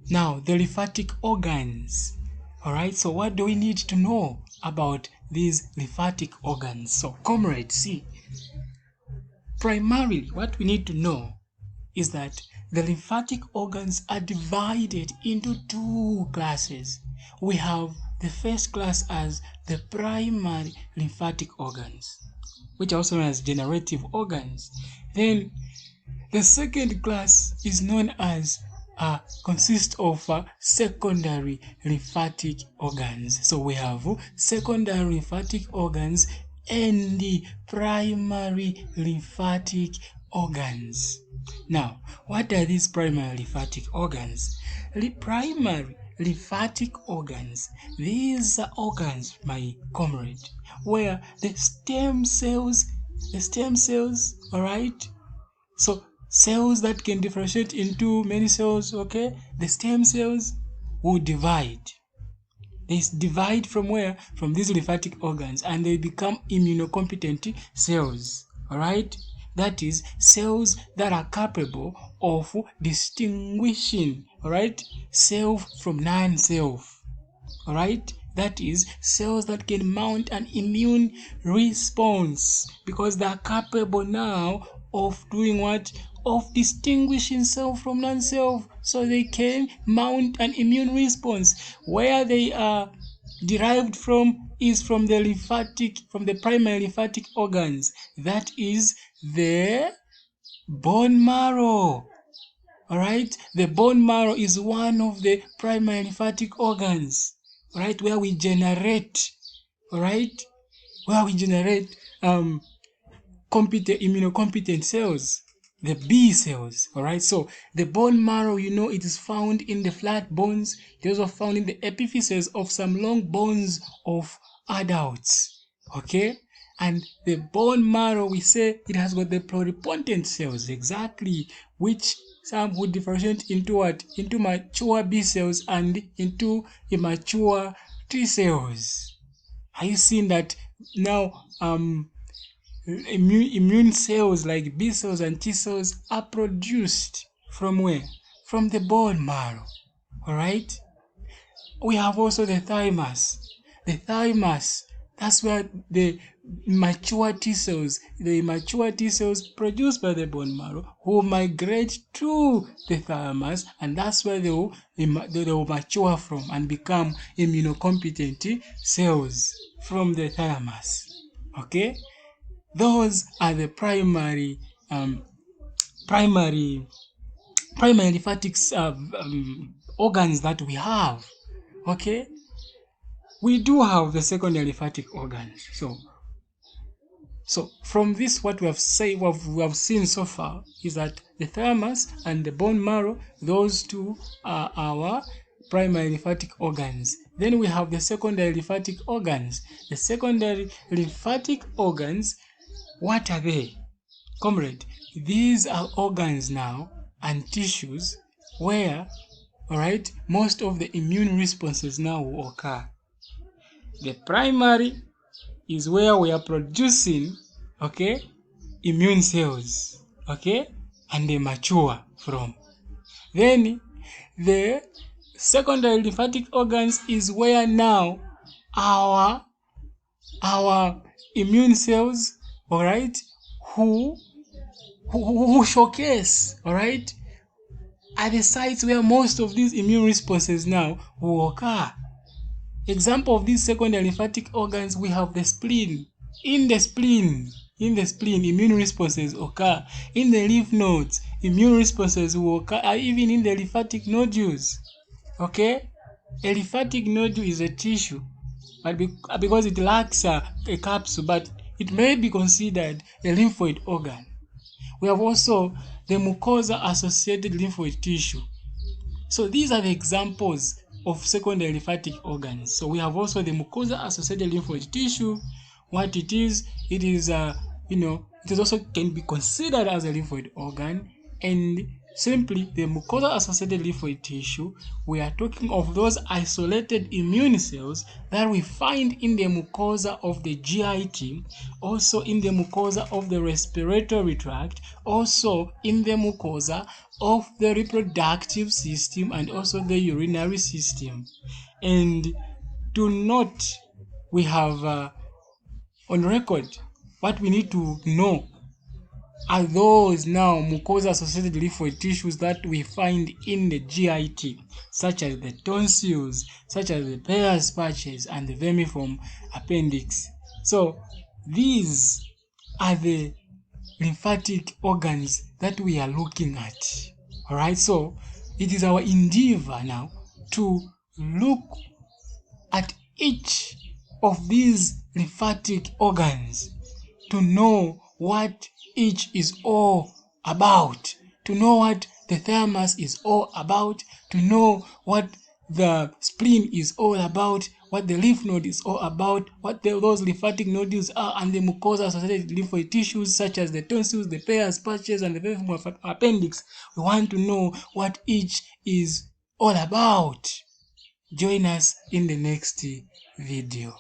Now, the lymphatic organs. Alright, so what do we need to know about these lymphatic organs? So, comrades, see, primarily what we need to know is that the lymphatic organs are divided into two classes. We have the first class as the primary lymphatic organs, which are also known as generative organs. Then the second class is known as consists of secondary lymphatic organs. So we have secondary lymphatic organs and the primary lymphatic organs. Now, what are these primary lymphatic organs? Primary lymphatic organs, these are organs, my comrade, where the stem cells, all right, so cells that can differentiate into many cells, okay, the stem cells will divide. They divide from where? From these lymphatic organs, and they become immunocompetent cells, all right? That is, cells that are capable of distinguishing, all right, self from non-self, all right? That is, cells that can mount an immune response because they are capable now of doing what? Of distinguishing self from non-self, so they can mount an immune response. Where they are derived from is from the primary lymphatic organs, that is the bone marrow. All right, the bone marrow is one of the primary lymphatic organs, all right, where we generate, all right, immunocompetent cells, the B cells, all right. So the bone marrow, it is found in the flat bones. It is also found in the epiphyses of some long bones of adults, okay. And the bone marrow, we say it has got the pluripotent cells, exactly, which some would differentiate into what? Into mature B cells and into immature T cells. Are you seeing that now? Immune cells like B cells and T cells are produced from where? From the bone marrow. All right. We have also the thymus. The thymus, that's where the immature T cells produced by the bone marrow will migrate to the thymus, and that's where they will mature from and become immunocompetent cells from the thymus. Okay. Those are the primary lymphatic organs that we have. Okay, we do have the secondary lymphatic organs. So from this, what we have seen so far is that the thymus and the bone marrow, those two are our primary lymphatic organs. Then we have the secondary lymphatic organs. The secondary lymphatic organs, what are they? Comrade, these are organs now and tissues where, all right, most of the immune responses now will occur. The primary is where we are producing, okay, immune cells, okay, and they mature from. Then the secondary lymphatic organs is where now our immune cells, all right, who showcase, all right, are the sites where most of these immune responses now will occur. Example of these secondary lymphatic organs, we have the spleen. In the spleen, immune responses occur. In the lymph nodes, immune responses will occur, even in the lymphatic nodules. Okay, a lymphatic nodule is a tissue, but because it lacks a capsule, but it may be considered a lymphoid organ. We have also the mucosa-associated lymphoid tissue. So these are the examples of secondary lymphatic organs. So we have also the mucosa-associated lymphoid tissue. What it is it is also can be considered as a lymphoid organ, and simply the mucosa-associated lymphoid tissue. We are talking of those isolated immune cells that we find in the mucosa of the GIT, also in the mucosa of the respiratory tract, also in the mucosa of the reproductive system, and also the urinary system. And to note, we have on record what we need to know are those now mucosa-associated lymphoid tissues that we find in the GIT, such as the tonsils, such as the Peyer's patches, and the vermiform appendix. So these are the lymphatic organs that we are looking at. All right, so it is our endeavor now to look at each of these lymphatic organs, to know what each is all about, to know what the thymus is all about, to know what the spleen is all about, what the lymph node is all about, what those lymphatic nodules are, and the mucosa-associated lymphoid tissues such as the tonsils, the Peyer's patches, and the vermiform appendix. We want to know what each is all about. Join us in the next video.